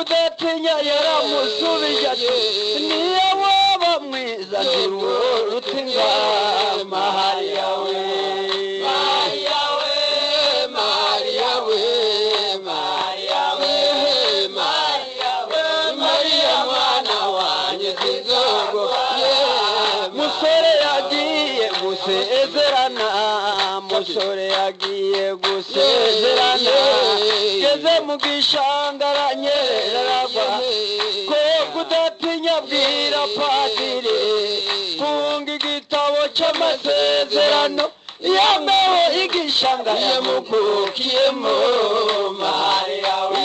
kudatinya yaramusubije ati niyo waba mwiza ntirurutinga Mariya we Mariya we Mariya we Mariya we Mariya we Mariya mwana wanjye zizogo musore yagiye gusezerana musore yagiye gusezerana geze mu gishangaranye raragwa ko kudatinya bwira padiri funga igitabo cy'amasezerano yamewe igishanga yamukukiyemo Mariya we